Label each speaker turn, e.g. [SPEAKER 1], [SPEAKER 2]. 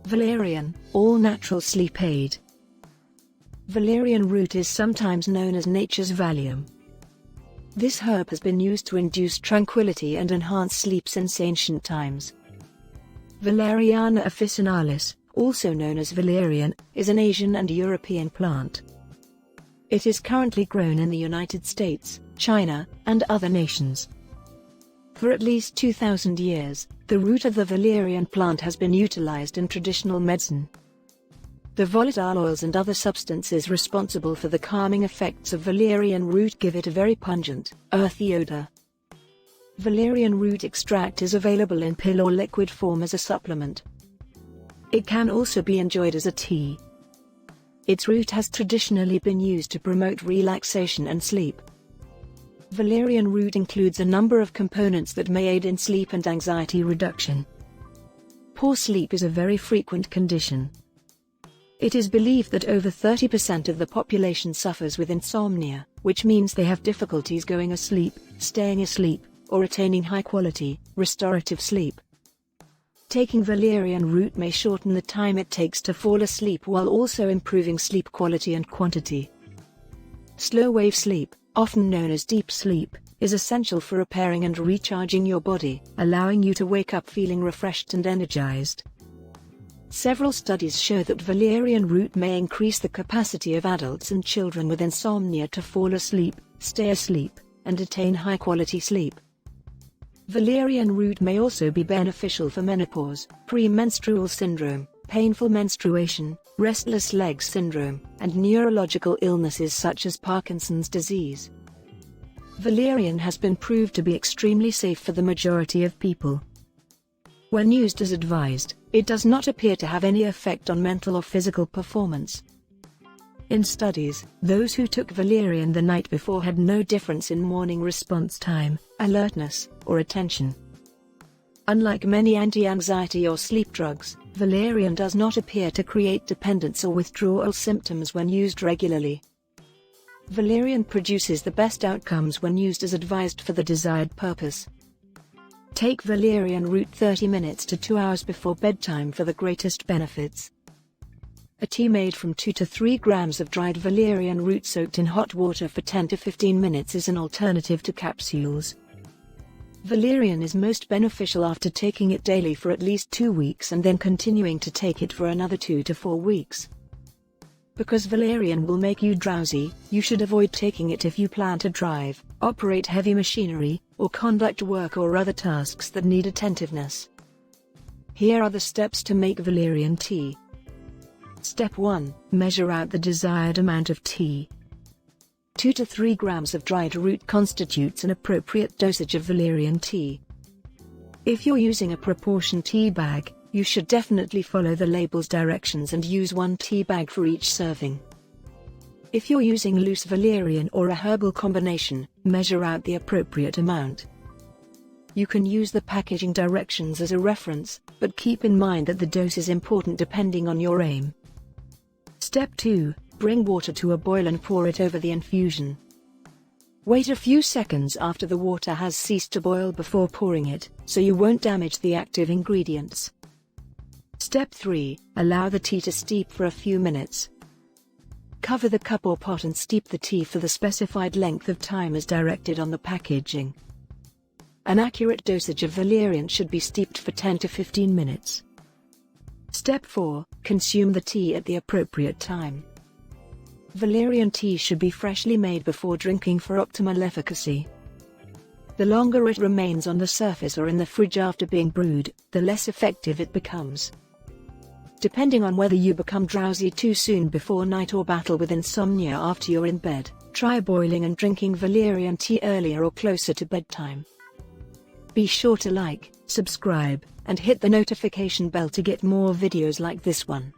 [SPEAKER 1] Valerian, all-natural sleep aid. Valerian root is sometimes known as nature's Valium. This herb has been used to induce tranquility and enhance sleep since ancient times. Valeriana officinalis, also known as valerian, is an Asian and European plant. It is currently grown in the United States, China, and other nations. For at least 2,000 years, the root of the valerian plant has been utilized in traditional medicine. The volatile oils and other substances responsible for the calming effects of valerian root give it a very pungent, earthy odor. Valerian root extract is available in pill or liquid form as a supplement. It can also be enjoyed as a tea. Its root has traditionally been used to promote relaxation and sleep. Valerian root includes a number of components that may aid in sleep and anxiety reduction. Poor sleep is a very frequent condition. It is believed that over 30% of the population suffers with insomnia, which means they have difficulties going asleep, staying asleep, or attaining high-quality, restorative sleep. Taking valerian root may shorten the time it takes to fall asleep while also improving sleep quality and quantity. Slow-wave sleep, often known as deep sleep, is essential for repairing and recharging your body, allowing you to wake up feeling refreshed and energized. Several studies show that valerian root may increase the capacity of adults and children with insomnia to fall asleep, stay asleep, and attain high-quality sleep. Valerian root may also be beneficial for menopause, premenstrual syndrome, painful menstruation, restless leg syndrome, and neurological illnesses such as Parkinson's disease. Valerian has been proved to be extremely safe for the majority of people. When used as advised, it does not appear to have any effect on mental or physical performance. In studies, those who took valerian the night before had no difference in morning response time, alertness, or attention. Unlike many anti-anxiety or sleep drugs, valerian does not appear to create dependence or withdrawal symptoms when used regularly. Valerian produces the best outcomes when used as advised for the desired purpose. Take valerian root 30 minutes to 2 hours before bedtime for the greatest benefits. A tea made from 2 to 3 grams of dried valerian root soaked in hot water for 10 to 15 minutes is an alternative to capsules. Valerian is most beneficial after taking it daily for at least 2 weeks and then continuing to take it for another 2 to 4 weeks. Because valerian will make you drowsy, you should avoid taking it if you plan to drive, operate heavy machinery, or conduct work or other tasks that need attentiveness. Here are the steps to make valerian tea. Step 1. Measure out the desired amount of tea. 2 to 3 grams of dried root constitutes an appropriate dosage of valerian tea. If you're using a proportion tea bag, you should definitely follow the label's directions and use 1 tea bag for each serving. If you're using loose valerian or a herbal combination, measure out the appropriate amount. You can use the packaging directions as a reference, but keep in mind that the dose is important depending on your aim. Step 2. Bring water to a boil and pour it over the infusion. Wait a few seconds after the water has ceased to boil before pouring it, so you won't damage the active ingredients. Step 3. Allow the tea to steep for a few minutes. Cover the cup or pot and steep the tea for the specified length of time as directed on the packaging. An accurate dosage of valerian should be steeped for 10 to 15 minutes. Step 4. Consume the tea at the appropriate time. Valerian tea should be freshly made before drinking for optimal efficacy. The longer it remains on the surface or in the fridge after being brewed, the less effective it becomes. Depending on whether you become drowsy too soon before night or battle with insomnia after you're in bed, try boiling and drinking valerian tea earlier or closer to bedtime. Be sure to like, subscribe, and hit the notification bell to get more videos like this one.